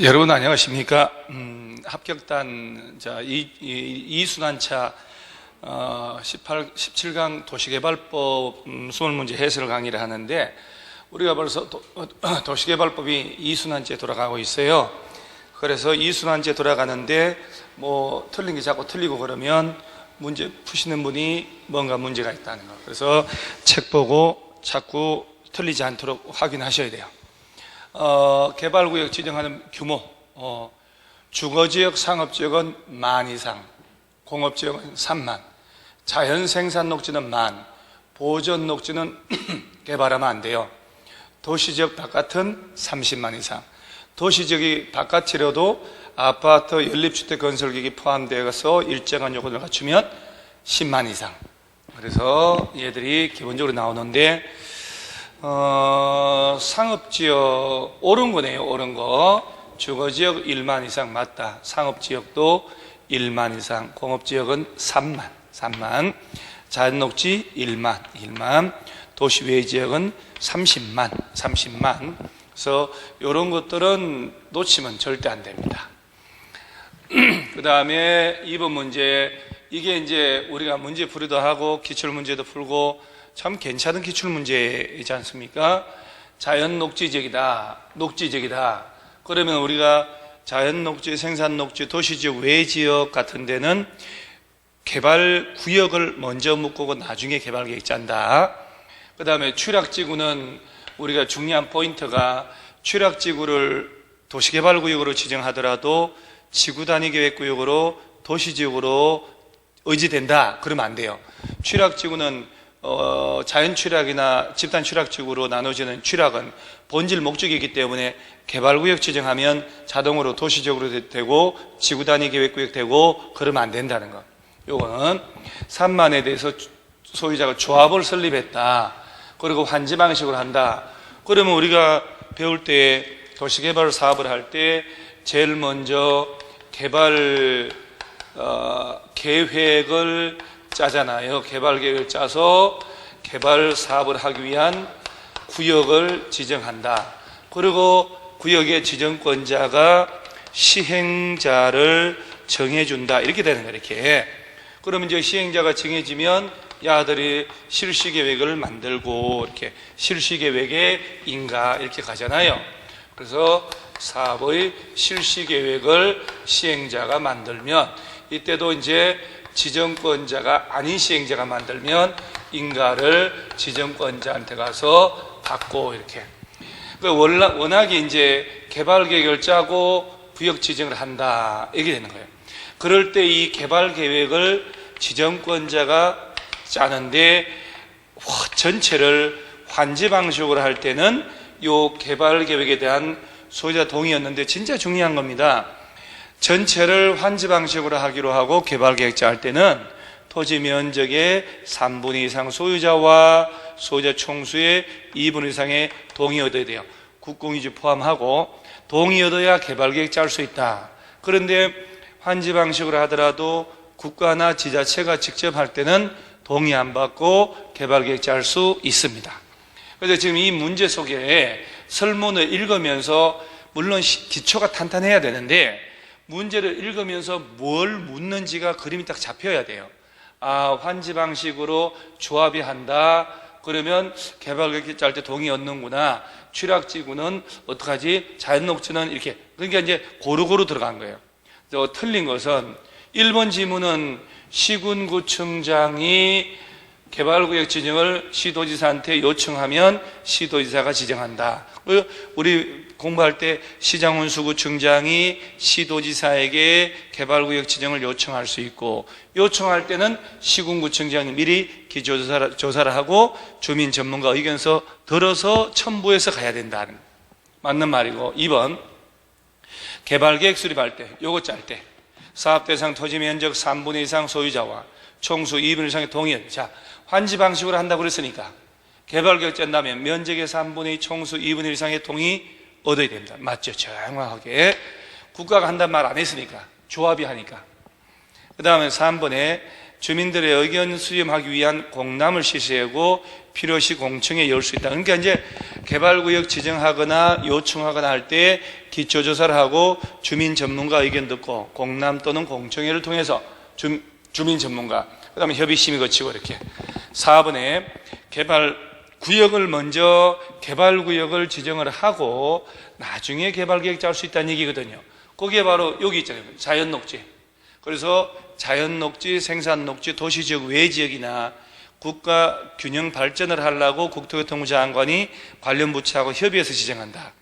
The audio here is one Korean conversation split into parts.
여러분 안녕하십니까? 합격단 이순환차 17강 도시개발법 수월문제 해설 강의를 하는데, 우리가 벌써 도시개발법이 이순환제 돌아가고 있어요. 그래서 이순환제 돌아가는데 틀린 게 자꾸 틀리고 그러면 문제 푸시는 분이 뭔가 문제가 있다는 거. 그래서 책 보고 자꾸 틀리지 않도록 확인하셔야 돼요. 개발구역 지정하는 규모, 주거지역, 상업지역은 10,000 이상, 공업지역은 30,000, 자연생산녹지는 10,000, 보전녹지는 개발하면 안 돼요. 도시지역 바깥은 300,000 이상, 도시지역이 바깥이라도 아파트, 연립주택 건설기기 포함되어서 일정한 요건을 갖추면 100,000 이상. 그래서 얘들이 기본적으로 나오는데, 상업지역, 옳은 거네요, 옳은 거. 주거지역 10,000 이상 맞다. 상업지역도 10,000 이상, 공업지역은 30,000. 자연녹지 10,000. 도시 외지역은 30,000. 그래서 이런 것들은 놓치면 절대 안 됩니다. 그 다음에 2번 문제, 이게 이제 우리가 문제 풀이도 하고 기출문제도 풀고 참 괜찮은 기출문제이지 않습니까? 자연녹지지역이다, 녹지지역이다. 그러면 우리가 자연녹지, 생산녹지, 도시지역, 외지역 같은 데는 개발구역을 먼저 묶고 나중에 개발계획 짠다. 그 다음에 취락지구는 우리가 중요한 포인트가, 취락지구를 도시개발구역으로 지정하더라도 지구단위계획구역으로 도시지역으로 의지된다. 그러면 안 돼요. 취락지구는 자연취락이나 집단취락지구로 나눠지는 취락은 본질 목적이기 때문에 개발구역 지정하면 자동으로 도시적으로 되고 지구단위계획구역 되고 그러면 안 된다는 거. 요거는 30,000에 대해서 소유자가 조합을 설립했다. 그리고 환지 방식으로 한다. 그러면 우리가 배울 때 도시개발 사업을 할 때 제일 먼저 개발 계획을 짜잖아요. 개발 계획을 짜서 개발 사업을 하기 위한 구역을 지정한다. 그리고 구역의 지정권자가 시행자를 정해준다. 이렇게 되는 거예요. 이렇게. 그러면 이제 시행자가 정해지면 야들이 실시계획을 만들고 이렇게 실시계획의 인가 이렇게 가잖아요. 그래서 사업의 실시계획을 시행자가 만들면, 이때도 이제 지정권자가 아닌 시행자가 만들면 인가를 지정권자한테 가서 받고 이렇게. 워낙에 이제 개발 계획을 짜고 구역 지정을 한다. 이게 되는 거예요. 그럴 때 이 개발 계획을 지정권자가 짜는데 전체를 환지 방식으로 할 때는 요 개발 계획에 대한 소유자 동의였는데 진짜 중요한 겁니다. 전체를 환지 방식으로 하기로 하고 개발 계획 짤 때는 토지 면적의 3분의 2 이상 소유자와 소유자 총수의 2분의 1 이상의 동의 얻어야 돼요. 국공유지 포함하고 동의 얻어야 개발 계획 짤 수 있다. 그런데 환지 방식으로 하더라도 국가나 지자체가 직접 할 때는 동의 안 받고 개발 계획 짤 수 있습니다. 그래서 지금 이 문제 속에 설문을 읽으면서, 물론 기초가 탄탄해야 되는데 문제를 읽으면서 뭘 묻는지가 그림이 딱 잡혀야 돼요. 아, 환지 방식으로 조합이 한다. 그러면 개발계획 짤 때 동의 얻는구나. 취락지구는 어떡하지? 자연녹지는 이렇게. 그러니까 이제 고루고루 들어간 거예요. 틀린 것은 1번 지문은 시군구청장이 개발구역 지정을 시도지사한테 요청하면 시도지사가 지정한다. 우리 공부할 때 시장운수구청장이 시도지사에게 개발구역 지정을 요청할 수 있고, 요청할 때는 시군구청장이 미리 기조조사를 하고 주민 전문가 의견서 들어서 첨부해서 가야 된다는, 맞는 말이고. 2번 개발계획 수립할 때, 요거 짤 때 사업대상 토지 면적 3분의 2 이상 소유자와 총수 2분의 1 이상의 동의. 자, 환지 방식으로 한다고 그랬으니까 개발계획 짠다면 면적의 3분의 2, 총수 2분의 1 이상의 동의 얻어야 됩니다. 맞죠? 정확하게. 국가가 한다는 말 안 했으니까, 조합이 하니까. 그 다음에 3번에 주민들의 의견 수렴하기 위한 공람을 실시하고 필요시 공청회 열 수 있다. 그러니까 이제 개발구역 지정하거나 요청하거나 할 때 기초조사를 하고 주민 전문가 의견 듣고 공람 또는 공청회를 통해서 주민 전문가, 그 다음에 협의심의 거치고 이렇게. 4번에 개발구역을 먼저 개발구역을 지정을 하고 나중에 개발계획 짤 수 있다는 얘기거든요. 거기에 바로 여기 있잖아요. 자연녹지. 그래서 자연녹지, 생산녹지, 도시지역 외지역이나 국가 균형 발전을 하려고 국토교통부 장관이 관련 부처하고 협의해서 지정한다.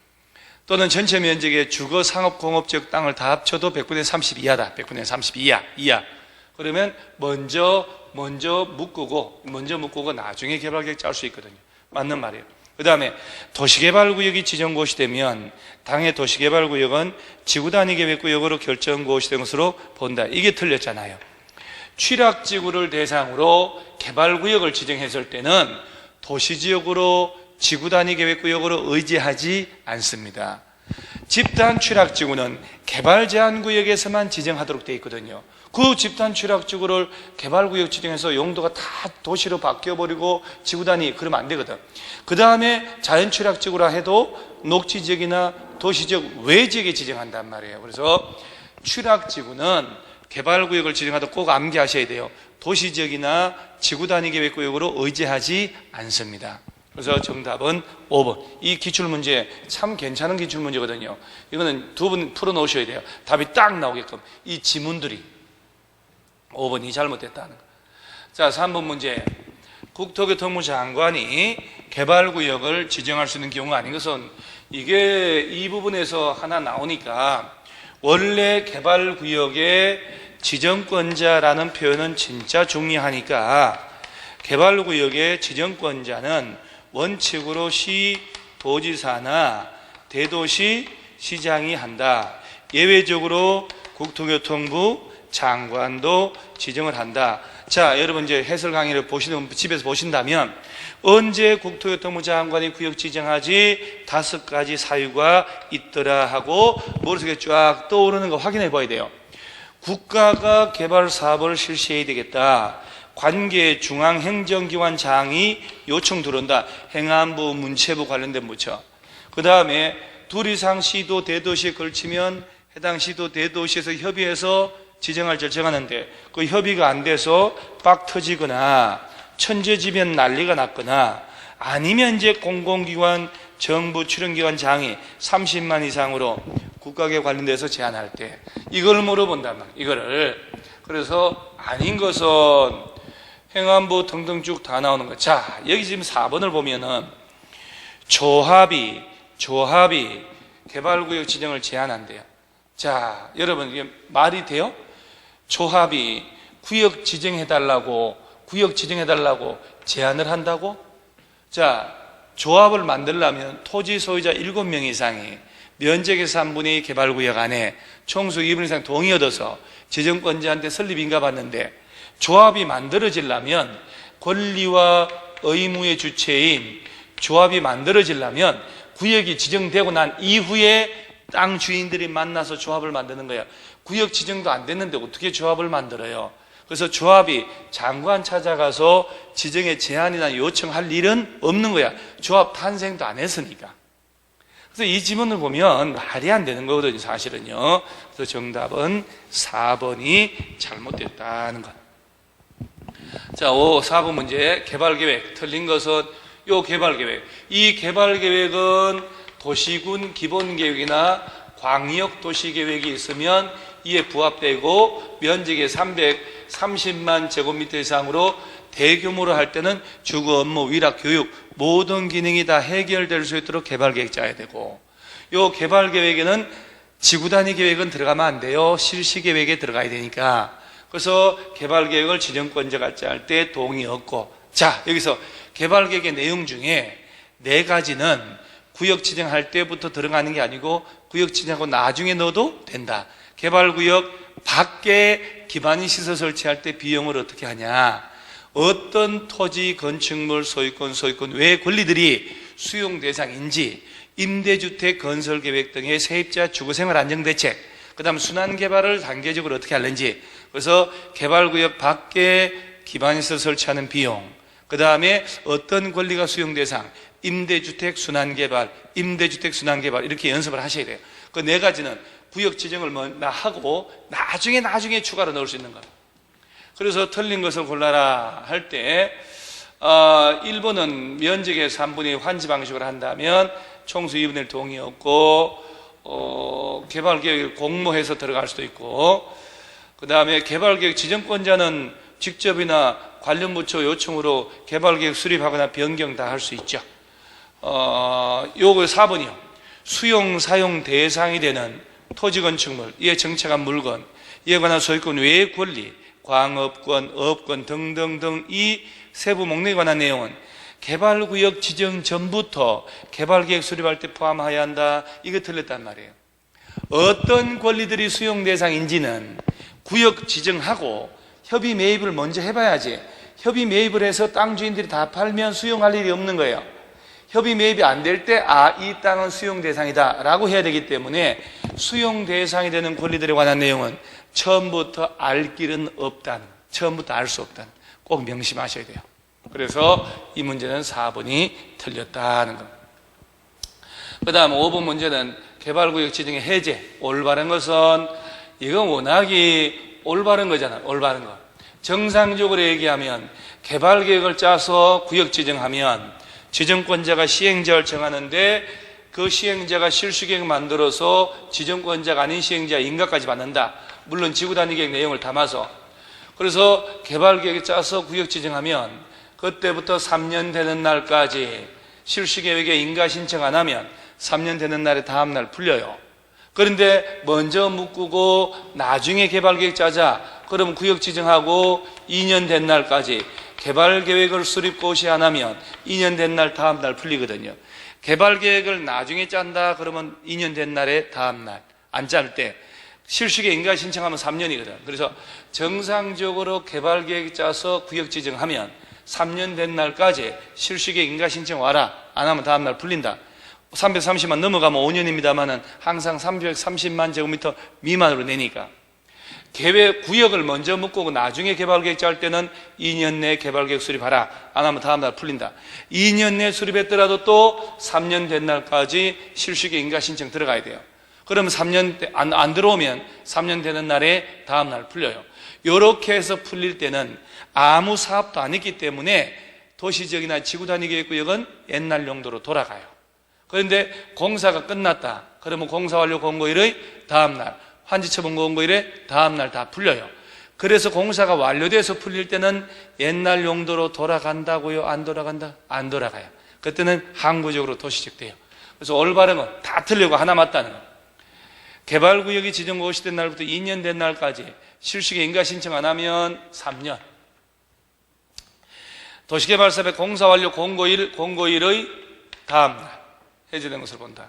또는 전체 면적의 주거, 상업, 공업지역 땅을 다 합쳐도 100분의 30 이하다. 100분의 30 이하. 그러면 먼저 묶고 나중에 개발계획 짤 수 있거든요. 맞는 말이에요. 그 다음에 도시개발구역이 지정고시 되면 당해 도시개발구역은 지구단위계획구역으로 결정고시 된 것으로 본다. 이게 틀렸잖아요. 취락지구를 대상으로 개발구역을 지정했을 때는 도시지역으로 지구단위계획구역으로 의지하지 않습니다. 집단 취락지구는 개발제한구역에서만 지정하도록 되어 있거든요. 그 집단 취락지구를 개발구역 지정해서 용도가 다 도시로 바뀌어버리고 지구단위 그러면 안 되거든. 그 다음에 자연취락지구라 해도 녹지지역이나 도시지역 외지역에 지정한단 말이에요. 그래서 취락지구는 개발구역을 지정하도록 꼭 암기하셔야 돼요. 도시지역이나 지구단위계획구역으로 의지하지 않습니다. 그래서 정답은 5번. 이 기출문제 참 괜찮은 기출문제거든요. 이거는 두 분 풀어놓으셔야 돼요. 답이 딱 나오게끔. 이 지문들이 5번이 잘못됐다는 거. 자, 3번 문제. 국토교통부 장관이 개발구역을 지정할 수 있는 경우가 아닌 것은 이게 이 부분에서 하나 나오니까 원래 개발구역의 지정권자라는 표현은 진짜 중요하니까 개발구역의 지정권자는 원칙으로 시, 도지사나 대도시 시장이 한다. 예외적으로 국토교통부 장관도 지정을 한다. 자, 여러분 이제 해설 강의를 집에서 보신다면 언제 국토교통부 장관이 구역 지정하지 5가지 사유가 있더라 하고 머릿속에 쫙 떠오르는 거 확인해 봐야 돼요. 국가가 개발 사업을 실시해야 되겠다. 관계 중앙행정기관장이 요청 들어온다. 행안부, 문체부 관련된 부처. 그 다음에 둘 이상 시도 대도시에 걸치면 해당 시도 대도시에서 협의해서 지정할 결정하는데 그 협의가 안 돼서 빡 터지거나 천재지변 난리가 났거나 아니면 이제 공공기관, 정부 출연기관장이 30만 이상으로 국가계획 관련돼서 제안할 때 이걸 물어본단 말이에요. 이거를. 그래서 아닌 것은 행안부 등등 쭉 다 나오는 거. 자, 여기 지금 4번을 보면은 조합이 개발구역 지정을 제안한대요. 자, 여러분 이게 말이 돼요? 조합이 구역 지정해달라고 제안을 한다고? 자, 조합을 만들려면 토지 소유자 7명 이상이 면적의 3분의 2 개발구역 안에 총수 2분 이상 동의 얻어서 지정권자한테 설립 인가 받는데 조합이 만들어지려면 권리와 의무의 주체인 조합이 만들어지려면 구역이 지정되고 난 이후에 땅 주인들이 만나서 조합을 만드는 거야. 구역 지정도 안 됐는데 어떻게 조합을 만들어요? 그래서 조합이 장관 찾아가서 지정에 제안이나 요청할 일은 없는 거야. 조합 탄생도 안 했으니까. 그래서 이 지문을 보면 말이 안 되는 거거든요, 사실은요. 그래서 정답은 4번이 잘못됐다는 것. 자, 4번 문제. 개발계획. 틀린 것은 요 개발계획. 이 개발계획은 도시군 기본계획이나 광역도시계획이 있으면 이에 부합되고 면적이 330만 제곱미터 이상으로 대규모로 할 때는 주거, 업무, 위락, 교육 모든 기능이 다 해결될 수 있도록 개발계획 짜야 되고, 요 개발계획에는 지구단위 계획은 들어가면 안 돼요. 실시계획에 들어가야 되니까. 그래서 개발계획을 지정권자가 짤 때 동의 없고. 자, 여기서 개발계획의 내용 중에 4가지는 구역 지정할 때부터 들어가는 게 아니고 구역 지정하고 나중에 넣어도 된다. 개발구역 밖에 기반이 시설 설치할 때 비용을 어떻게 하냐. 어떤 토지, 건축물, 소유권 외 권리들이 수용 대상인지 임대주택 건설계획 등의 세입자 주거생활 안정대책 그 다음 순환개발을 단계적으로 어떻게 하는지, 그래서 개발구역 밖에 기반시설 설치하는 비용, 그 다음에 어떤 권리가 수용 대상, 임대주택 순환개발, 임대주택 순환개발 이렇게 연습을 하셔야 돼요. 그 네 가지는 구역 지정을 하고 나중에 추가로 넣을 수 있는 것. 그래서 틀린 것을 골라라 할 때 1번은 면적의 3분의 2 환지 방식으로 한다면 총수 2분의 1 동의 없고 개발계획을 공모해서 들어갈 수도 있고, 그 다음에 개발계획 지정권자는 직접이나 관련 부처 요청으로 개발계획 수립하거나 변경 다 할 수 있죠. 요거 4번이요. 수용 사용 대상이 되는 토지 건축물, 이에 정착한 물건, 이에 관한 소유권 외의 권리, 광업권, 업권 등등등 이 세부 목록에 관한 내용은 개발구역 지정 전부터 개발계획 수립할 때 포함해야 한다. 이거 틀렸단 말이에요. 어떤 권리들이 수용 대상인지는 구역 지정하고 협의 매입을 먼저 해봐야지. 협의 매입을 해서 땅 주인들이 다 팔면 수용할 일이 없는 거예요. 협의 매입이 안 될 때 이 땅은 수용 대상이다 라고 해야 되기 때문에 수용 대상이 되는 권리들에 관한 내용은 처음부터 알 길은 없다는, 처음부터 알 수 없다는 꼭 명심하셔야 돼요. 그래서 이 문제는 4번이 틀렸다는 겁니다. 그 다음 5번 문제는 개발구역 지정의 해제. 올바른 것은, 이건 워낙이 올바른 거잖아. 올바른 거. 정상적으로 얘기하면 개발계획을 짜서 구역 지정하면 지정권자가 시행자를 정하는데 그 시행자가 실수계획 만들어서 지정권자가 아닌 시행자 인가까지 받는다. 물론 지구단위계획 내용을 담아서. 그래서 개발계획을 짜서 구역 지정하면 그때부터 3년 되는 날까지 실수계획에 인가 신청 안 하면 3년 되는 날에 다음 날 풀려요. 그런데 먼저 묶고 나중에 개발계획 짜자. 그럼 구역 지정하고 2년 된 날까지 개발계획을 수립 고시 안 하면 2년 된 날 다음 날 풀리거든요. 개발계획을 나중에 짠다 그러면 2년 된 날에 다음 날 안 짤 때 실수계 인가 신청하면 3년이거든. 그래서 정상적으로 개발계획 짜서 구역 지정하면 3년 된 날까지 실수계 인가 신청 와라. 안 하면 다음 날 풀린다. 330만 넘어가면 5년입니다만은 항상 330만 제곱미터 미만으로 내니까. 계획 구역을 먼저 묶고 나중에 개발계획 짤 때는 2년 내에 개발계획 수립하라. 안 하면 다음 날 풀린다. 2년 내에 수립했더라도 또 3년 된 날까지 실수계 인가 신청 들어가야 돼요. 그러면 3년 안 들어오면 3년 되는 날에 다음 날 풀려요. 이렇게 해서 풀릴 때는 아무 사업도 안 했기 때문에 도시지역이나 지구단위계획구역은 옛날 용도로 돌아가요. 그런데 공사가 끝났다. 그러면 공사 완료 공고일의 다음 날, 환지처분 공고일의 다음 날 다 풀려요. 그래서 공사가 완료돼서 풀릴 때는 옛날 용도로 돌아간다고요? 안 돌아간다? 안 돌아가요. 그때는 항구적으로 도시적 돼요. 그래서 올바른 건 다 틀리고 하나 맞다는 거. 개발구역이 지정 고시된 날부터 2년 된 날까지 실수계 인가 신청 안 하면 3년. 도시개발사업의 공사 완료 공고일의 다음 날 해제된 것을 본다.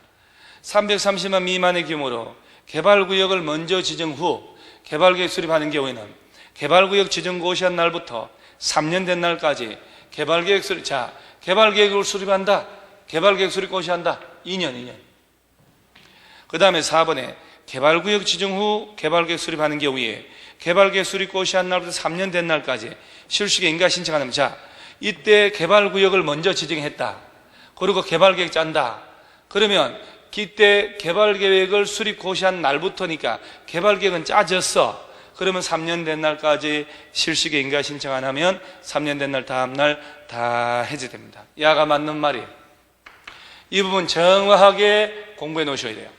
330만 미만의 규모로 개발구역을 먼저 지정 후 개발계획 수립하는 경우에는 개발구역 지정 고시한 날부터 3년 된 날까지 개발계획 수립, 개발계획을 수립한다. 개발계획 수립 고시한다. 2년. 그 다음에 4번에 개발구역 지정 후 개발계획 수립하는 경우에 개발계획 수립 고시한 날부터 3년 된 날까지 실수계 인가 신청하는 이때 개발구역을 먼저 지정했다. 그리고 개발계획 짠다. 그러면 그때 개발계획을 수립 고시한 날부터니까 개발계획은 짜졌어. 그러면 3년 된 날까지 실수계 인가 신청 안 하면 3년 된 날 다음 날 다 해제됩니다. 야가 맞는 말이에요. 이 부분 정확하게 공부해 놓으셔야 돼요.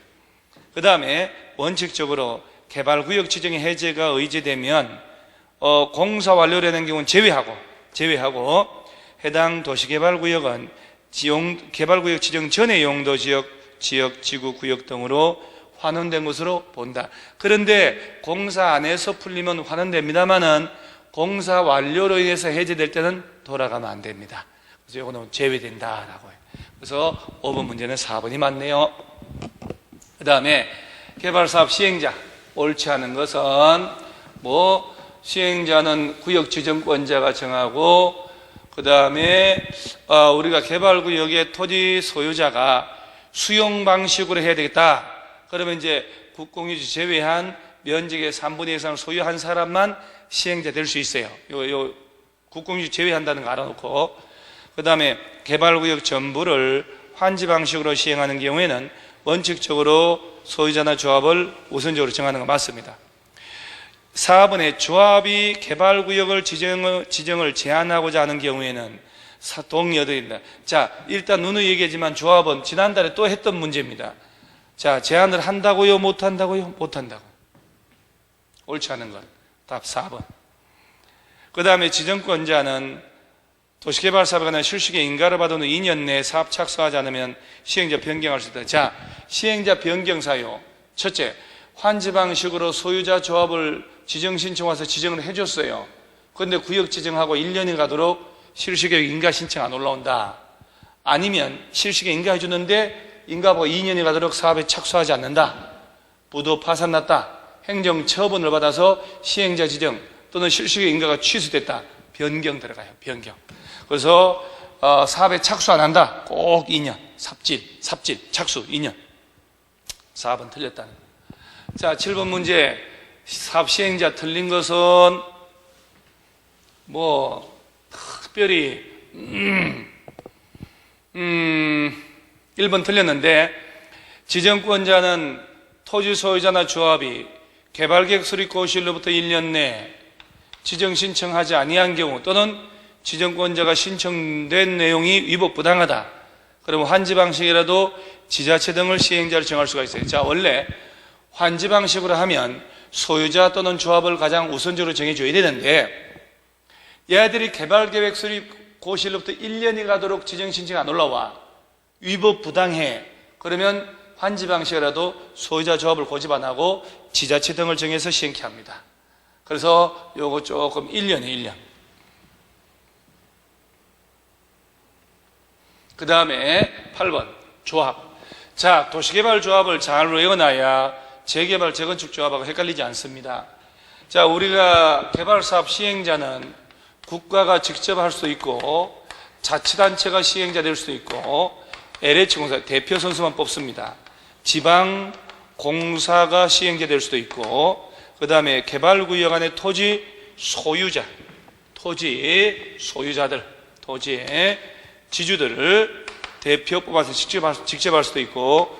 그 다음에 원칙적으로 개발구역 지정의 해제가 의제되면 공사 완료되는 경우는 제외하고 해당 도시개발구역은 개발구역 지정 전의 용도 지역, 지구, 구역 등으로 환원된 것으로 본다. 그런데 공사 안에서 풀리면 환원됩니다만은 공사 완료로 인해서 해제될 때는 돌아가면 안 됩니다. 그래서 이거는 제외된다라고 해요. 그래서 5번 문제는 4번이 맞네요. 그 다음에 개발사업 시행자, 옳지 않은 것은 시행자는 구역 지정권자가 정하고 그 다음에 우리가 개발구역의 토지 소유자가 수용 방식으로 해야 되겠다. 그러면 이제 국공유지 제외한 면적의 3분의 1 이상을 소유한 사람만 시행자 될 수 있어요. 요 국공유지 제외한다는 거 알아놓고, 그 다음에 개발구역 전부를 환지 방식으로 시행하는 경우에는 원칙적으로 소유자나 조합을 우선적으로 정하는 건 맞습니다. 4번에 조합이 개발구역을 지정을 제한하고자 하는 경우에는 동의어드립니다. 자, 일단 누누이 얘기하지만 조합은 지난달에 또 했던 문제입니다. 자, 제한을 한다고요? 못한다고요? 못한다고. 옳지 않은 건 답 4번. 그 다음에 지정권자는 도시개발사업에 관한 실시의 인가를 받은 후 2년 내에 사업 착수하지 않으면 시행자 변경할 수 있다. 자, 시행자 변경 사유. 첫째, 환지 방식으로 소유자 조합을 지정 신청 와서 지정을 해줬어요. 그런데 구역 지정하고 1년이 가도록 실시계획 인가 신청 안 올라온다. 아니면 실시계획 인가해주는데 인가보고 2년이 가도록 사업에 착수하지 않는다. 부도 파산났다. 행정 처분을 받아서 시행자 지정 또는 실시계획 인가가 취소됐다. 변경 들어가요. 변경. 그래서 사업에 착수 안 한다. 꼭 2년. 삽질, 착수 2년. 4번 틀렸다는 거예요. 자, 7번 문제. 사업 시행자 틀린 것은 뭐 특별히 1번 틀렸는데, 지정권자는 토지 소유자나 조합이 개발계획 수립 고시일로부터 1년 내에 지정 신청하지 아니한 경우 또는 지정권자가 신청된 내용이 위법 부당하다. 그러면 환지 방식이라도 지자체 등을 시행자로 정할 수가 있어요. 자, 원래 환지 방식으로 하면 소유자 또는 조합을 가장 우선적으로 정해줘야 되는데, 얘들이 개발계획 수립 고시일로부터 1년이 가도록 지정 신청 안 올라와. 위법 부당해. 그러면 환지 방식이라도 소유자 조합을 고집 안 하고 지자체 등을 정해서 시행케 합니다. 그래서 요거 조금 1년에 1년. 그 다음에 8번 조합. 자, 도시개발 조합을 잘 외워놔야 재개발 재건축 조합하고 헷갈리지 않습니다. 자, 우리가 개발사업 시행자는 국가가 직접 할 수도 있고 자치단체가 시행자 될 수도 있고 LH공사 대표 선수만 뽑습니다. 지방공사가 시행자 될 수도 있고, 그 다음에 개발구역 안에 토지 소유자들, 토지의 지주들을 대표 뽑아서 직접 할 수도 있고,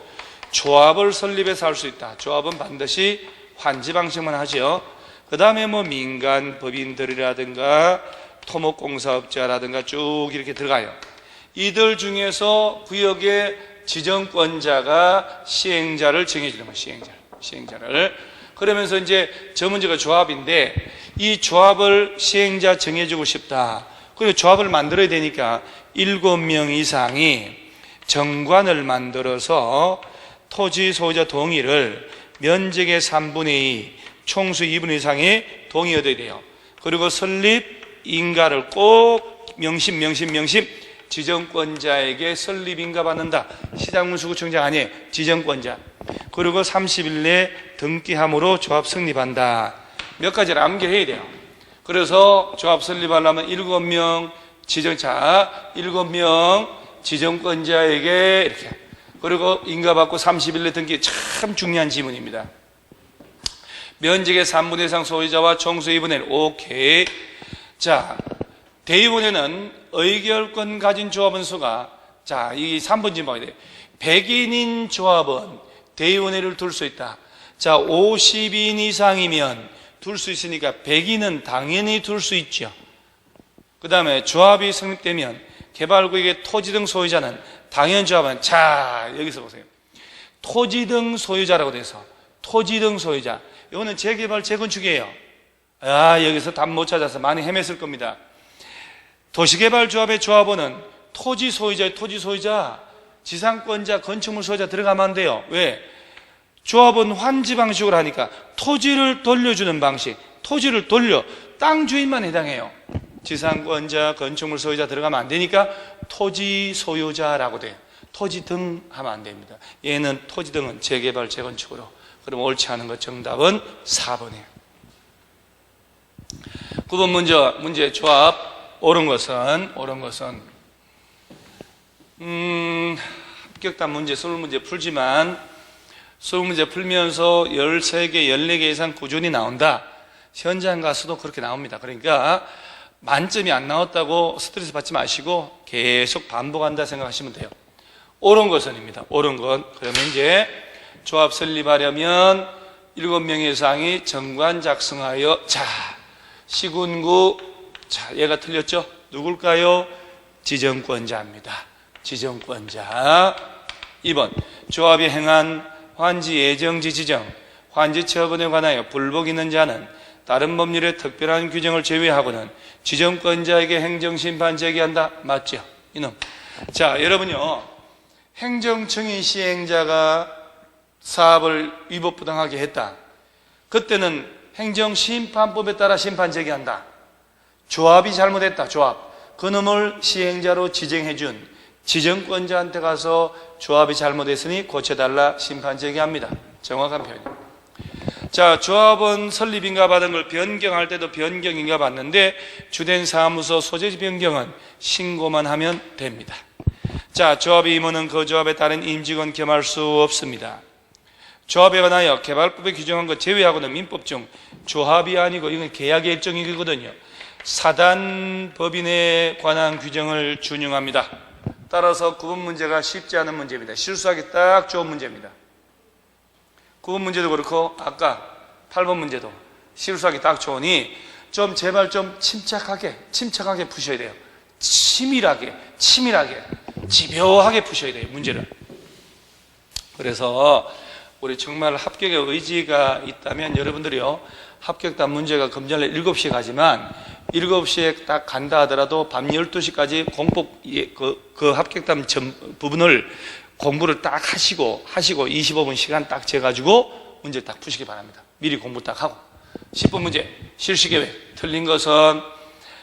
조합을 설립해서 할 수 있다. 조합은 반드시 환지 방식만 하죠. 그 다음에 뭐 민간 법인들이라든가 토목공사업자라든가 쭉 이렇게 들어가요. 이들 중에서 구역의 지정권자가 시행자를 정해주는 거예요. 시행자를. 그러면서 이제 저 문제가 조합인데, 이 조합을 시행자 정해주고 싶다. 그리고 조합을 만들어야 되니까 7명 이상이 정관을 만들어서 토지 소유자 동의를 면적의 3분의 2, 총수 2분의 1 이상의 동의 얻어야 돼요. 그리고 설립 인가를 꼭 명심 지정권자에게 설립 인가 받는다. 시장문수구청장 아니에요. 지정권자. 그리고 30일 내에 등기함으로 조합 성립한다. 몇 가지를 암기해야 돼요. 그래서 조합 설립하려면 7명 지정권자에게 이렇게. 그리고 인가 받고 30일 내 등기. 참 중요한 지문입니다. 면적의 3분의 1 이상 소유자와 총수 2분의 1. 오케이. 자, 대의원회는 의결권 가진 조합원 수가, 자, 이 3번 지금 봐야 돼요. 100인인 조합은 대의원회를 둘 수 있다. 자, 50인 이상이면 둘 수 있으니까 100인은 당연히 둘 수 있죠. 그 다음에 조합이 성립되면 개발구역의 토지 등 소유자는 당연 조합은, 자, 여기서 보세요. 토지 등 소유자라고 돼서 토지 등 소유자. 이거는 재개발 재건축이에요. 아, 여기서 답 못 찾아서 많이 헤맸을 겁니다. 도시개발조합의 조합원은 토지 소유자, 지상권자, 건축물 소유자 들어가면 안 돼요. 왜? 조합은 환지 방식으로 하니까 토지를 돌려주는 방식, 토지를 돌려, 땅 주인만 해당해요. 지상권자, 건축물 소유자 들어가면 안 되니까 토지 소유자라고 돼요. 토지 등 하면 안 됩니다. 얘는 토지 등은 재개발, 재건축으로. 그럼 옳지 않은 것 정답은 4번이에요. 9번 문제 조합. 옳은 것은 합격단 문제, 서울 문제 풀지만 수능 문제 풀면서 13개, 14개 이상 꾸준히 나온다. 현장 가서도 그렇게 나옵니다. 그러니까 만점이 안 나왔다고 스트레스 받지 마시고 계속 반복한다 생각하시면 돼요. 옳은 것은입니다. 옳은 것. 그러면 이제 조합 설립하려면 7명의 이상이 정관 작성하여, 자, 시군구, 자, 얘가 틀렸죠? 누굴까요? 지정권자입니다. 지정권자. 2번, 조합이 행한 환지 예정지 지정, 환지 처분에 관하여 불복 있는 자는 다른 법률의 특별한 규정을 제외하고는 지정권자에게 행정심판 제기한다. 맞죠? 이놈. 자, 여러분요, 행정청이 시행자가 사업을 위법부당하게 했다. 그때는 행정심판법에 따라 심판 제기한다. 조합이 잘못했다. 조합. 그놈을 시행자로 지정해준 지정권자한테 가서 조합이 잘못했으니 고쳐달라 심판 제기합니다. 정확한 표현입니다. 자, 조합은 설립인가 받은 걸 변경할 때도 변경인가 받는데 주된 사무소 소재지 변경은 신고만 하면 됩니다. 자, 조합의 임무는 그 조합에 따른 임직원 겸할 수 없습니다. 조합에 관하여 개발법에 규정한 것 제외하고는 민법 중 조합이 아니고 이건 계약의 일종이거든요. 사단법인에 관한 규정을 준용합니다. 따라서 구분 문제가 쉽지 않은 문제입니다. 실수하기 딱 좋은 문제입니다. 구분 문제도 그렇고 아까 8번 문제도 실수하기 딱 좋으니 좀 제발 좀 침착하게 푸셔야 돼요. 치밀하게 집요하게 푸셔야 돼요, 문제를. 그래서 우리 정말 합격의 의지가 있다면 여러분들이요, 합격단 문제가 금전에 7시에 가지만 7시에 딱 간다 하더라도 밤 12시까지 공법 그 합격단 부분을 공부를 딱 하시고 25분 시간 딱 재가지고 문제 딱 푸시기 바랍니다. 미리 공부 딱 하고. 10번 문제, 실시계획. 틀린 것은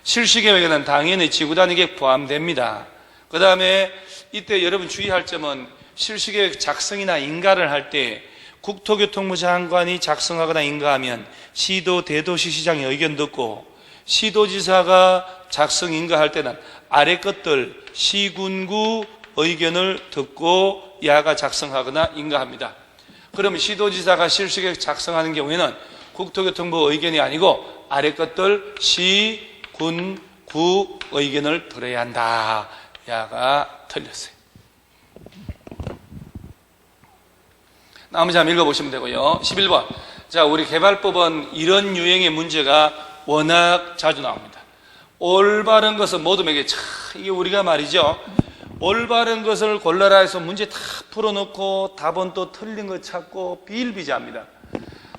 실시계획에는 당연히 지구단위계획 포함됩니다. 그 다음에 이때 여러분 주의할 점은 실시계획 작성이나 인가를 할 때 국토교통부 장관이 작성하거나 인가하면 시도 대도시시장의 의견 듣고 시도지사가 작성 인가할 때는 아래 것들 시군구 의견을 듣고 야가 작성하거나 인가합니다. 그러면 시도지사가 실시계획 작성하는 경우에는 국토교통부 의견이 아니고 아래 것들 시, 군, 구 의견을 들어야 한다. 야가 틀렸어요. 나머지 한번 읽어보시면 되고요. 11번. 자, 우리 개발법은 이런 유형의 문제가 워낙 자주 나옵니다. 올바른 것은 모두 매게. 이게 우리가 말이죠, 올바른 것을 골라라 해서 문제 다 풀어놓고 답은 또 틀린 거 찾고 비일비재합니다.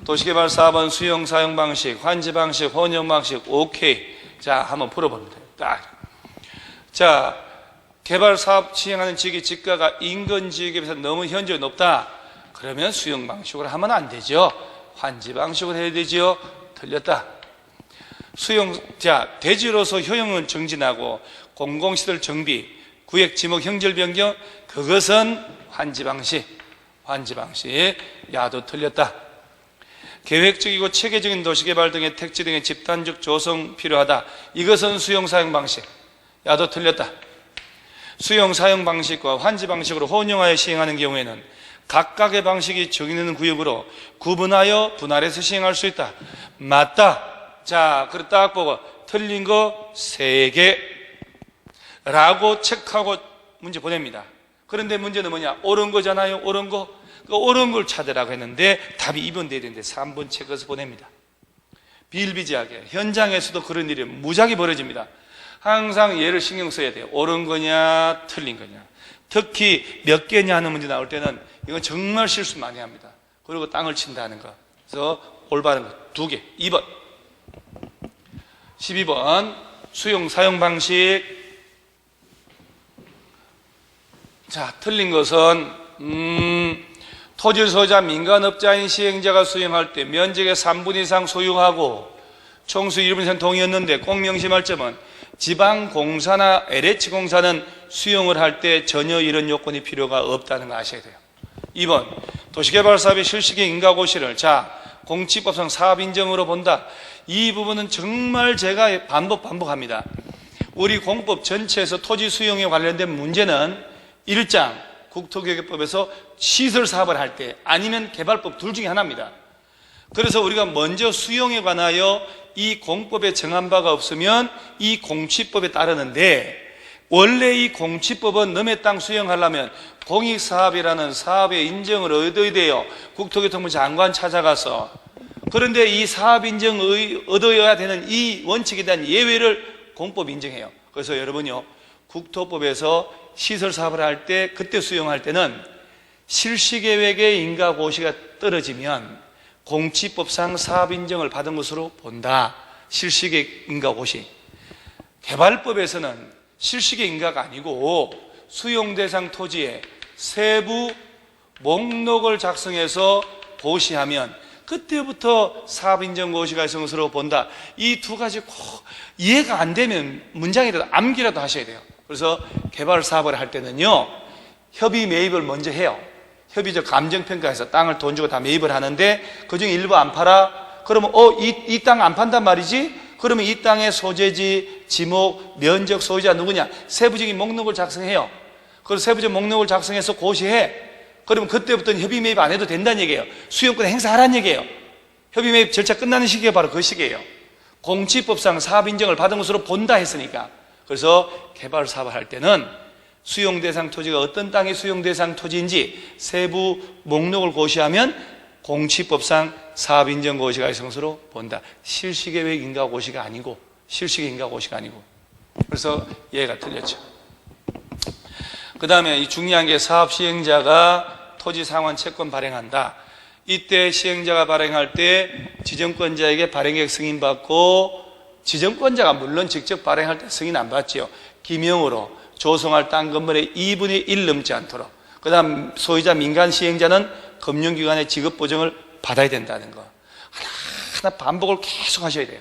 도시개발 4번 수용 사용 방식, 환지 방식, 혼용 방식, 오케이. 자, 한번 풀어봅니다. 딱. 자, 개발 사업 시행하는 지역의 지가가 인근 지역에 비해서 너무 현저히 높다. 그러면 수용 방식으로 하면 안 되죠. 환지 방식으로 해야 되죠. 틀렸다. 자, 대지로서 효용은 정진하고 공공시설 정비, 구역 지목 형질 변경, 그것은 환지 방식. 야도 틀렸다. 계획적이고 체계적인 도시개발 등의 택지 등의 집단적 조성 필요하다. 이것은 수용 사용 방식. 야도 틀렸다. 수용 사용 방식과 환지 방식으로 혼용하여 시행하는 경우에는 각각의 방식이 정해있는 구역으로 구분하여 분할해서 시행할 수 있다. 맞다. 자, 그래 딱 보고 틀린 거 3개 라고 체크하고 문제 보냅니다. 그런데 문제는 뭐냐? 옳은 거잖아요. 옳은 거. 그 옳은 걸 찾으라고 했는데 답이 2번 돼야 되는데 3번 체크해서 보냅니다. 비일비재하게. 현장에서도 그런 일이 무작위 벌어집니다. 항상 얘를 신경 써야 돼요. 옳은 거냐 틀린 거냐. 특히 몇 개냐 하는 문제 나올 때는 이건 정말 실수 많이 합니다. 그리고 땅을 친다는 거. 그래서 올바른 거 2개. 2번 12번 수용 사용 방식. 자, 틀린 것은 토지 소유자 민간업자인 시행자가 수용할 때 면적의 3분 이상 소유하고 총수 1분선 동의였는데 꼭 명심할 점은 지방공사나 LH공사는 수용을 할 때 전혀 이런 요건이 필요가 없다는 거 아셔야 돼요. 2번 도시개발사업의 실시계 인가고시를 공치법상 사업인정으로 본다. 이 부분은 정말 제가 반복합니다. 우리 공법 전체에서 토지 수용에 관련된 문제는 1장 국토교계법에서 시설 사업을 할 때 아니면 개발법 둘 중에 하나입니다. 그래서 우리가 먼저 수용에 관하여 이 공법에 정한 바가 없으면 이 공취법에 따르는데, 원래 이 공취법은 남의 땅 수용하려면 공익사업이라는 사업의 인정을 얻어야 돼요. 국토교통부 장관 찾아가서. 그런데 이 사업 인정을 얻어야 되는 이 원칙에 대한 예외를 공법이 인정해요. 그래서 여러분요, 국토법에서 시설 사업을 할 때, 그때 수용할 때는 실시계획의 인가고시가 떨어지면 공취법상 사업 인정을 받은 것으로 본다. 실시계획 인가고시. 개발법에서는 실시계획 인가가 아니고 수용 대상 토지에 세부 목록을 작성해서 고시하면 그때부터 사업 인정 고시가 있은 것으로 본다. 이 두 가지 꼭 이해가 안 되면 문장이라도 암기라도 하셔야 돼요. 그래서 개발 사업을 할 때는요, 협의 매입을 먼저 해요. 협의적 감정평가에서 땅을 돈 주고 다 매입을 하는데 그중에 일부 안 팔아? 그러면 이 땅 안 판단 말이지? 그러면 이 땅의 소재지, 지목, 면적 소유자 누구냐? 세부적인 목록을 작성해요. 그래서 세부적 목록을 작성해서 고시해. 그러면 그때부터는 협의 매입 안 해도 된다는 얘기예요. 수용권 행사하라는 얘기예요. 협의 매입 절차 끝나는 시기가 바로 그 시기예요. 공취법상 사업 인정을 받은 것으로 본다 했으니까. 그래서 개발 사업을 할 때는 수용 대상 토지가 어떤 땅이 수용 대상 토지인지 세부 목록을 고시하면 공취법상 사업 인정 고시가 있은 것으로 본다. 실시계획 인가 고시가 아니고, 실시계획 인가 고시가 아니고. 그래서 이해가 틀렸죠. 그 다음에 이 중요한 게 사업 시행자가 토지 상환 채권 발행한다. 이때 시행자가 발행할 때 지정권자에게 발행계획 승인받고, 지정권자가 물론 직접 발행할 때 승인 안 받지요. 기명으로 조성할 땅 건물의 2분의 1 넘지 않도록. 그 다음 소유자 민간 시행자는 금융기관의 지급 보증을 받아야 된다는 거. 하나하나 반복을 계속 하셔야 돼요.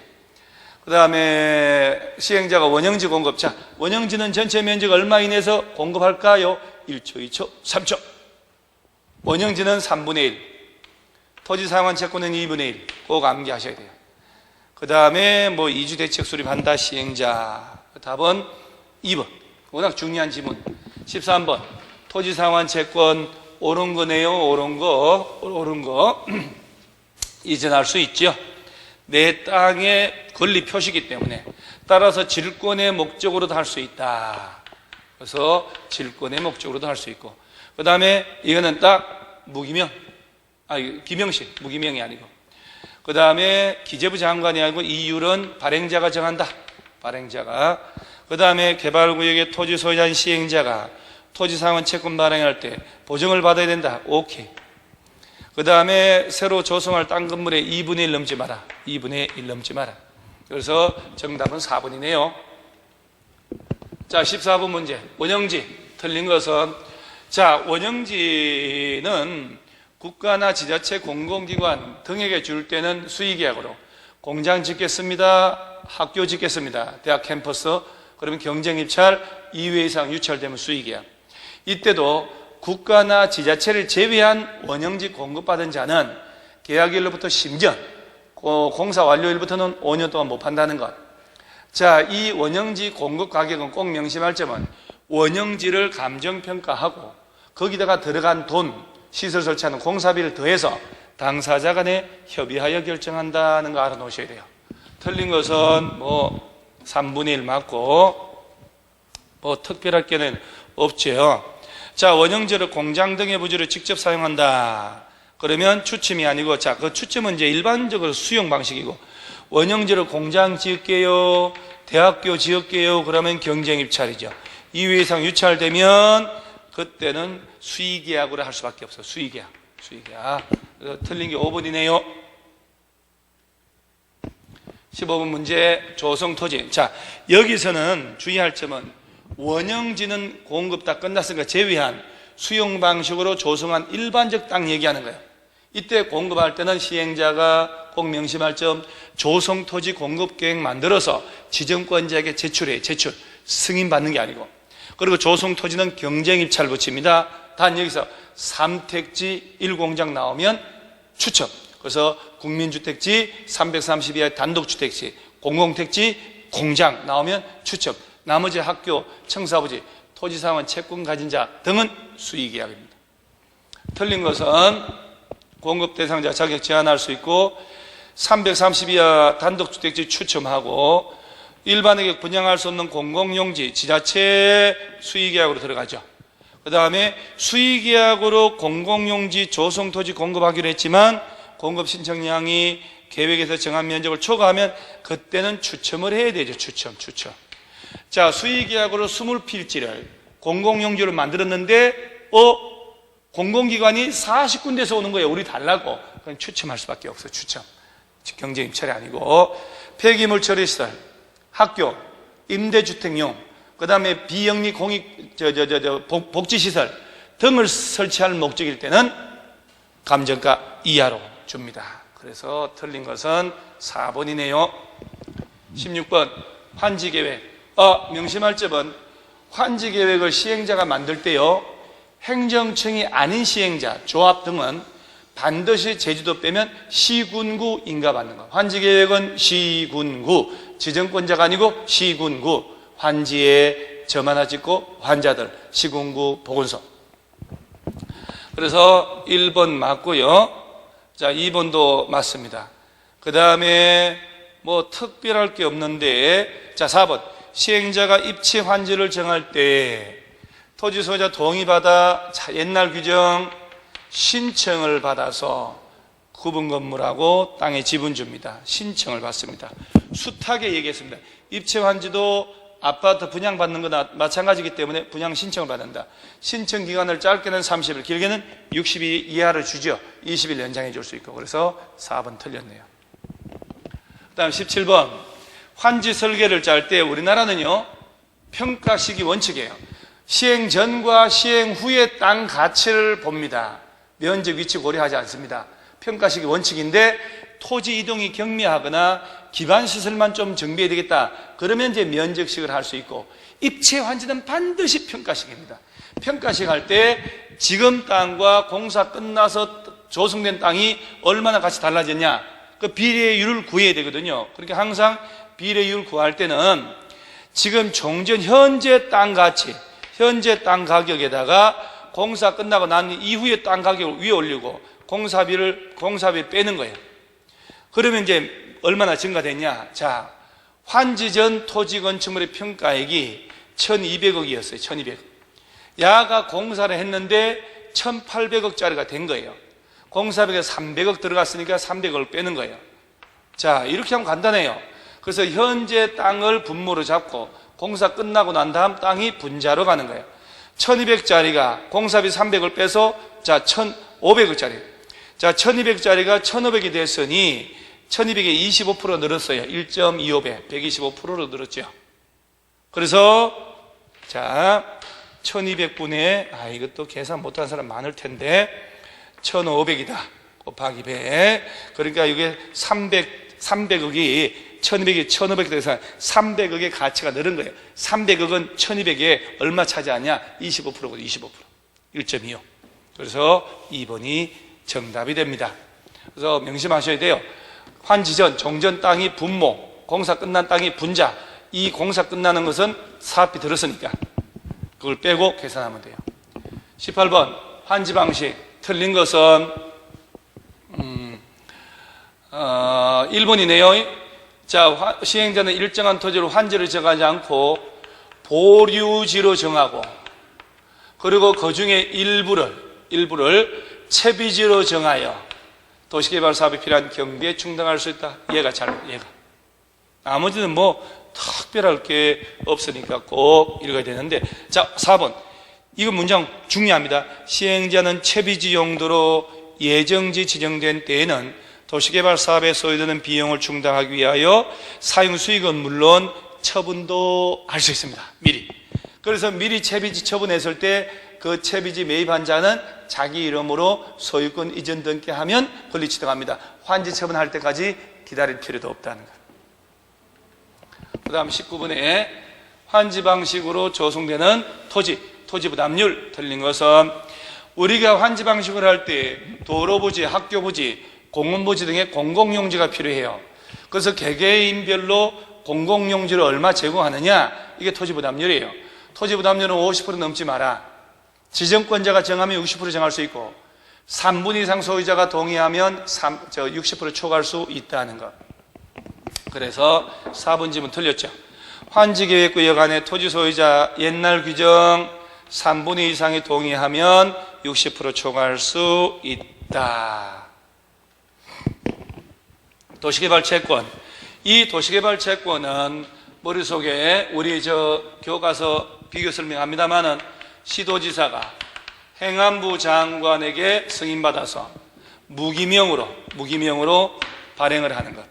그 다음에 시행자가 원형지 공급. 자, 원형지는 전체 면적 얼마 이내에서 공급할까요? 1초, 2초, 3초. 원형지는 3분의 1. 토지 상환 채권은 2분의 1. 꼭 암기하셔야 돼요. 그 다음에 뭐 이주 대책 수립한다 시행자. 답은 2번. 워낙 중요한 지문. 13번. 토지 상환 채권 옳은 거네요. 옳은 거. 이전할 수 있죠. 내 땅의 권리 표시이기 때문에 따라서 질권의 목적으로도 할 수 있다. 그래서 질권의 목적으로도 할 수 있고, 그 다음에 이거는 딱 무기명, 기명식, 무기명이 아니고, 그 다음에 기재부 장관이 아니고 이율은 발행자가 정한다. 발행자가. 그 다음에 개발구역의 토지 소유자인 시행자가 토지 상환 채권 발행할 때 보증을 받아야 된다. 오케이. 그 다음에 새로 조성할 땅 건물의 2분의 1 넘지 마라. 2분의 1 넘지 마라. 그래서 정답은 4번이네요. 자, 14번 문제. 원형지. 틀린 것은, 자, 원형지는 국가나 지자체 공공기관 등에게 줄 때는 수의계약으로 공장 짓겠습니다. 학교 짓겠습니다. 대학 캠퍼스. 그러면 경쟁 입찰 2회 이상 유찰되면 수의계약. 이때도 국가나 지자체를 제외한 원형지 공급받은 자는 계약일로부터 10년, 공사 완료일부터는 5년 동안 못 판다는 것. 자, 이 원형지 공급 가격은 꼭 명심할 점은 원형지를 감정평가하고 거기다가 들어간 돈, 시설 설치하는 공사비를 더해서 당사자 간에 협의하여 결정한다는 거 알아놓으셔야 돼요. 틀린 것은 뭐 3분의 1 맞고 뭐 특별할 게는 없죠. 자, 원형지를 공장 등의 부지로 직접 사용한다. 그러면 추첨이 아니고, 자, 그 추첨은 이제 일반적으로 수용 방식이고, 원형지를 공장 지을게요, 대학교 지을게요, 그러면 경쟁 입찰이죠. 2회 이상 유찰되면 그때는 수의계약으로 할 수밖에 없어요. 수의계약. 그래서 틀린 게 5번이네요. 15번 문제. 조성토지. 자, 여기서는 주의할 점은 원형지는 공급 다 끝났으니까 제외한 수용 방식으로 조성한 일반적 땅 얘기하는 거예요. 이때 공급할 때는 시행자가 꼭 명심할 점, 조성토지 공급 계획 만들어서 지정권자에게 제출, 승인받는 게 아니고, 그리고 조성토지는 경쟁 입찰 붙입니다. 단 여기서 3택지 1공장 나오면 추첨. 그래서 국민주택지 330 이하의 단독주택지, 공공택지 공장 나오면 추첨. 나머지 학교, 청사부지, 토지상은 채권 가진 자 등은 수의계약입니다. 틀린 것은 공급 대상자 자격 제한할 수 있고 330 이하 단독주택지 추첨하고 일반에게 분양할 수 없는 공공용지 지자체 수의계약으로 들어가죠. 그 다음에 수의계약으로 공공용지 조성토지 공급하기로 했지만 공급 신청량이 계획에서 정한 면적을 초과하면 그때는 추첨을 해야 되죠. 추첨. 자, 수의계약으로 20필지를 공공용지로 만들었는데 공공기관이 40군데서 오는 거예요. 우리 달라고. 그럼 추첨할 수밖에 없어요. 추첨. 경제 임차례 아니고 폐기물 처리시설, 학교, 임대주택용, 그 다음에 비영리 공익 복지시설 등을 설치할 목적일 때는 감정가 이하로 줍니다. 그래서 틀린 것은 4번이네요. 16번 환지계획. 명심할 점은 환지계획을 시행자가 만들 때요, 행정청이 아닌 시행자, 조합 등은 반드시 제주도 빼면 시군구 인가받는 거. 환지계획은 시군구, 지정권자가 아니고 시군구, 환지에 점 하나 찍고 환자들, 시군구 보건소. 그래서 1번 맞고요. 자, 2번도 맞습니다. 그 다음에 뭐 특별할 게 없는데, 자, 4번 시행자가 입지 환지를 정할 때 토지 소유자 동의받아 옛날 규정 신청을 받아서 구분 건물하고 땅의 지분 줍니다. 신청을 받습니다. 숫하게 얘기했습니다. 입지 환지도 아파트 분양받는 거나 마찬가지이기 때문에 분양 신청을 받는다. 신청 기간을 짧게는 30일, 길게는 60일 이하를 주죠. 20일 연장해 줄 수 있고. 그래서 4번 틀렸네요. 그 다음 17번 환지 설계를 짤 때 우리나라는요, 평가 시기 원칙이에요. 시행 전과 시행 후의 땅 가치를 봅니다. 면적 위치 고려하지 않습니다. 평가 시기 원칙인데 토지 이동이 경미하거나 기반 시설만 좀 정비해야 되겠다. 그러면 이제 면적식을 할 수 있고, 입체 환지는 반드시 평가식입니다. 평가식 할 때 지금 땅과 공사 끝나서 조성된 땅이 얼마나 같이 달라졌냐, 그 비례율을 구해야 되거든요. 그러니까 항상 비례율 구할 때는 지금 종전 현재 땅 가치, 현재 땅 가격에다가 공사 끝나고 난 이후에 땅 가격을 위에 올리고 공사비 빼는 거예요. 그러면 이제 얼마나 증가됐냐? 자, 환지 전 토지 건축물의 평가액이 1200억이었어요. 1200억. 야가 공사를 했는데 1800억짜리가 된 거예요. 공사비가 300억 들어갔으니까 300억을 빼는 거예요. 자, 이렇게 하면 간단해요. 그래서 현재 땅을 분모로 잡고 공사 끝나고 난 다음 땅이 분자로 가는 거예요. 1200짜리가 공사비 300을 빼서 자 1500억짜리. 자, 1200짜리가 1500이 됐으니 1200에 25% 늘었어요. 1.25배, 125%로 늘었죠. 그래서 자 1200분의 이것도 계산 못하는 사람 많을 텐데 1500이다 곱하기 100. 그러니까 이게 300억이 1200이 1500이 돼서 300억의 가치가 늘은 거예요. 300억은 1200에 얼마 차지하냐? 25%거든요. 25%. 1.25. 그래서 2번이 정답이 됩니다. 그래서 명심하셔야 돼요. 환지 전, 종전 땅이 분모, 공사 끝난 땅이 분자. 이 공사 끝나는 것은 사업비 들었으니까 그걸 빼고 계산하면 돼요. 18번 환지 방식. 틀린 것은 1번이네요. 자, 시행자는 일정한 토지로 환지를 정하지 않고 보류지로 정하고, 그리고 그 중에 일부를 채비지로 정하여 도시개발 사업에 필요한 경비에 충당할 수 있다. 얘가. 나머지는 뭐 특별할 게 없으니까 꼭 읽어야 되는데, 자, 4번. 이거 문장 중요합니다. 시행자는 채비지 용도로 예정지 지정된 때에는 도시개발 사업에 소요되는 비용을 충당하기 위하여 사용 수익은 물론 처분도 할 수 있습니다. 미리. 그래서 미리 채비지 처분했을 때 그 채비지 매입한 자는 자기 이름으로 소유권 이전 등기하면 권리 취득합니다. 환지 처분할 때까지 기다릴 필요도 없다는 거예요. 그 다음 19번에 환지 방식으로 조성되는 토지 부담률. 틀린 것은 우리가 환지 방식을 할 때 도로부지, 학교부지, 공원부지 등의 공공용지가 필요해요. 그래서 개개인별로 공공용지를 얼마 제공하느냐, 이게 토지 부담률이에요. 토지 부담료는 50% 넘지 마라. 지정권자가 정하면 60% 정할 수 있고 3분 이상 소유자가 동의하면 60% 초과할 수 있다는 것. 그래서 4번 질문 틀렸죠. 환지계획구역 안에 토지 소유자 옛날 규정 3분의 2 이상이 동의하면 60% 초과할 수 있다. 도시개발 채권. 이 도시개발 채권은 머릿속에 우리 교과서 비교 설명합니다만은 시도지사가 행안부 장관에게 승인받아서 무기명으로 발행을 하는 것.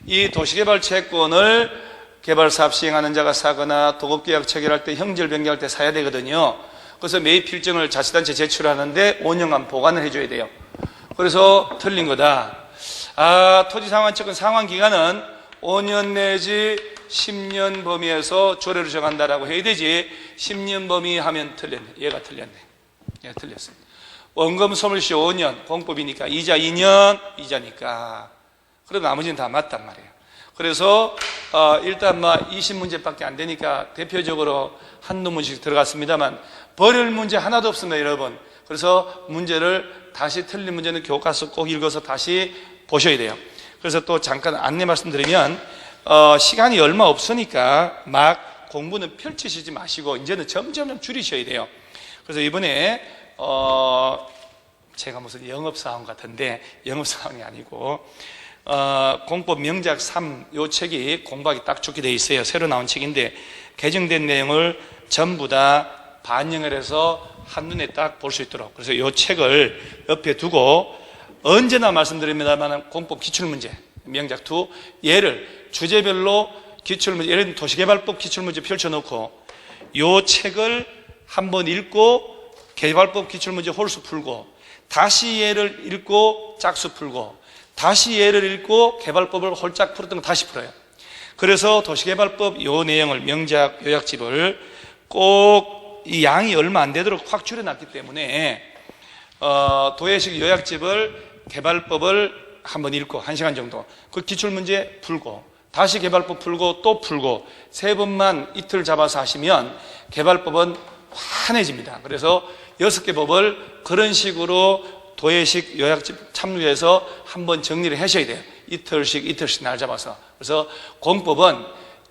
이 도시개발 채권을 개발사업 시행하는 자가 사거나 도급계약 체결할 때 형질 변경할 때 사야 되거든요. 그래서 매입 필증을 자치단체 제출하는데 5년간 보관을 해줘야 돼요. 그래서 틀린 거다. 토지상환채권 상환기간은 5년 내지 10년 범위에서 조례로 정한다라고 해야 되지 10년 범위 하면 틀렸네. 얘가 틀렸네. 얘가 틀렸어요. 원금 소멸시 5년, 공법이니까 이자 2년, 이자니까. 그래도 나머지는 다 맞단 말이에요. 그래서 일단 20문제밖에 안 되니까 대표적으로 한두 문제씩 들어갔습니다만 버릴 문제 하나도 없습니다, 여러분. 그래서 문제를 다시 틀린 문제는 교과서 꼭 읽어서 다시 보셔야 돼요. 그래서 또 잠깐 안내 말씀드리면 시간이 얼마 없으니까 막 공부는 펼치시지 마시고 이제는 점점 줄이셔야 돼요. 그래서 이번에 제가 무슨 영업사원 같은데 영업사원이 아니고 공법 명작 3 요 책이 공부하기 딱 좋게 되어 있어요. 새로 나온 책인데 개정된 내용을 전부 다 반영을 해서 한눈에 딱 볼 수 있도록 그래서 요 책을 옆에 두고 언제나 말씀드립니다만 공법 기출문제 명작 2 얘를 주제별로 기출문제 예를 들면 도시개발법 기출문제 펼쳐놓고 요 책을 한번 읽고 개발법 기출문제 홀수 풀고 다시 얘를 읽고 짝수 풀고 다시 얘를 읽고 개발법을 홀짝 풀었던 거 다시 풀어요. 그래서 도시개발법 요 내용을 명작 요약집을 꼭 이 양이 얼마 안 되도록 확 줄여놨기 때문에 도예식 요약집을 개발법을 한번 읽고 1시간 정도 그 기출문제 풀고 다시 개발법 풀고 또 풀고 3번만 이틀 잡아서 하시면 개발법은 환해집니다. 그래서 6개 법을 그런 식으로 도예식 요약집 참여해서 한번 정리를 하셔야 돼요. 이틀씩 날 잡아서. 그래서 공법은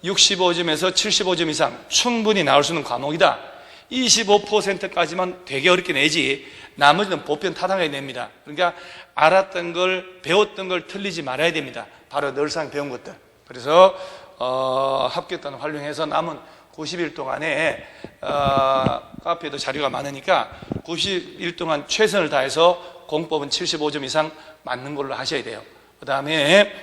65점에서 75점 이상 충분히 나올 수 있는 과목이다. 25%까지만 되게 어렵게 내지 나머지는 보편 타당하게 냅니다. 그러니까 알았던 걸 배웠던 걸 틀리지 말아야 됩니다. 바로 늘상 배운 것들. 그래서 합격단 활용해서 남은 90일 동안에 카페에도 자료가 많으니까 90일 동안 최선을 다해서 공법은 75점 이상 맞는 걸로 하셔야 돼요. 그 다음에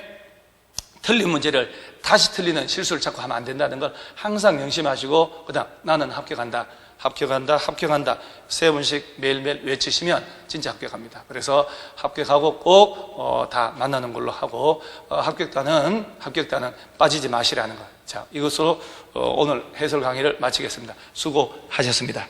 틀린 문제를 다시 틀리는 실수를 자꾸 하면 안 된다는 걸 항상 명심하시고 그 다음 나는 합격한다 3번씩 매일매일 외치시면 진짜 합격합니다. 그래서 합격하고 꼭 다 만나는 걸로 하고 합격단은 빠지지 마시라는 것. 자, 이것으로 오늘 해설 강의를 마치겠습니다. 수고하셨습니다.